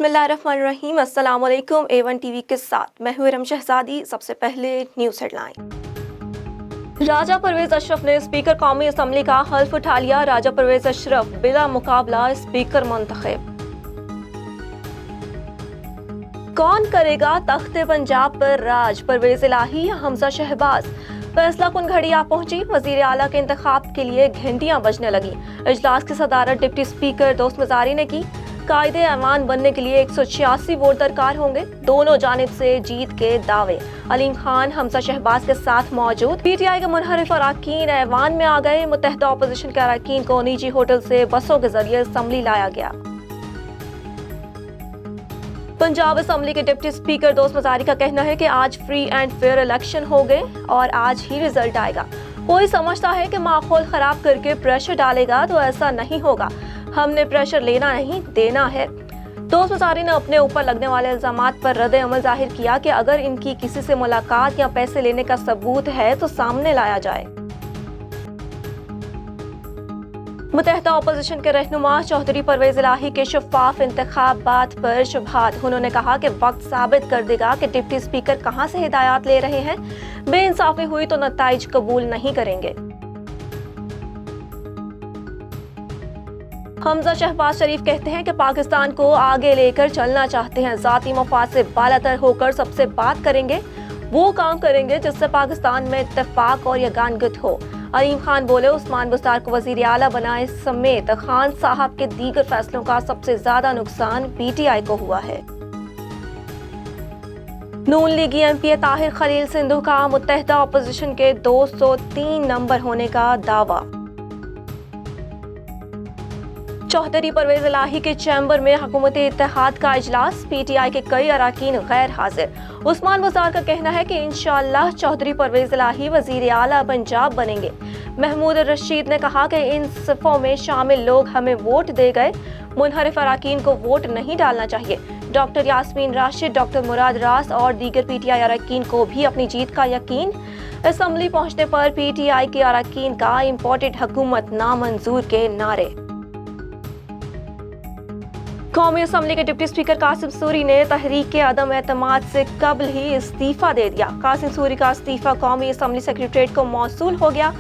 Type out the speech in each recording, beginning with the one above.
बिस्मिल्लाहिर्रहमानिर्रहीम। अस्सलाम वालेकुम। A1 टीवी के साथ मैं हूं इरम शहजादी। सबसे पहले न्यूज़ हेडलाइन। राजा परवेज अशरफ ने स्पीकर कौमी असम्बली का हल्फ उठा लिया। राजा परवेज अशरफ बिला मुकाबला स्पीकर मुंतखब। कौन करेगा तख्ते पंजाब पर राज, परवेज इलाही या हमजा शहबाज? फैसला कुन घड़ी आ पहुंची। वजीर आला के इंतखाब के लिए घंटियां बजने लगी। इजलास की सदारत डिप्टी स्पीकर दोस्त मजारी ने की। कायदे ऐवान बनने के लिए 186 वोट दरकार होंगे। दोनों जानिब से जीत के दावे। अलीम खान हमजा शहबाज के साथ मौजूद। PTI के मुनहरिफ अरकान ऐवान में आ गए। मुत्तहिदा अपोजिशन के अरकान को निजी होटल से बसों के जरिए असम्बली लाया गया। पंजाब असम्बली के डिप्टी स्पीकर दोस्त मजारी का कहना है कि आज फ्री एंड फेयर इलेक्शन हो गए और आज ही रिजल्ट आएगा। कोई समझता है कि माहौल खराब करके प्रेशर डालेगा, तो ऐसा नहीं होगा। हमने प्रेशर लेना नहीं, देना है। दोस्त मजारी ने अपने ऊपर लगने वाले इल्जामात पर रद्द अमल जाहिर किया कि अगर इनकी किसी से मुलाकात या पैसे लेने का सबूत है तो सामने लाया जाए। मुत्तहिदा अपोजिशन के रहनुमा चौधरी परवेज इलाही के शफाफ इंतखाबात पर शुबहात। उन्होंने कहा कि वक्त साबित कर देगा कि डिप्टी स्पीकर कहां से हिदायत ले रहे हैं। बेइंसाफी हुई तो नताइज कबूल नहीं करेंगे। हमजा शहबाज शरीफ कहते हैं कि पाकिस्तान को आगे लेकर चलना चाहते हैं। जाती मफाद से बालातर होकर सबसे बात करेंगे। वो काम करेंगे जिससे पाकिस्तान में इत्तेफाक और यगानगत हो। अलीम खान बोले, उस्मान बुस्तार को वजीर आला बनाए समेत खान साहब के दीगर फैसलों का सबसे ज्यादा नुकसान PTI को हुआ है। नून लीगी MP ताहिर खलील सिंधु का मुत्तहिदा अपोजिशन के 203 नंबर होने का दावा। चौधरी परवेज इलाही के चैम्बर में हुकूमती इत्तेहाद का इजलास। PTI के कई अरकान गैर हाजिर। उस्मान बुज़ार का कहना है कि इंशाअल्लाह चौधरी परवेज इलाही वजीर आला पंजाब बनेंगे। महमूद रशीद ने कहा कि इन सिफों में शामिल लोग हमें वोट दे गए। मुनहरिफ अरकान को वोट नहीं डालना चाहिए। डॉक्टर यास्मीन राशिद, डॉक्टर मुराद रास और दीगर PTI अरकान को भी अपनी जीत का यकीन। असम्बली पहुंचने पर PTI के अरकान का इम्पोर्टेड हुकूमत नामंजूर के नारे। कौमी असम्बली के डिप्टी स्पीकर कासिम सूरी ने तहरीक के अदम एतमाद से कबल ही इस्तीफा दे दिया। कासिम सूरी का इस्तीफा कौमी असम्बली सेक्रेटरीट को मौसूल हो गया।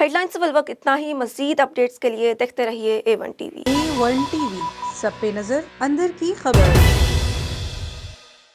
हेडलाइंस से वक्त इतना ही। मजीद अपडेट्स के लिए देखते रहिए A1 टीवी। A1 टीवी, सब पे नजर, अंदर की खबर।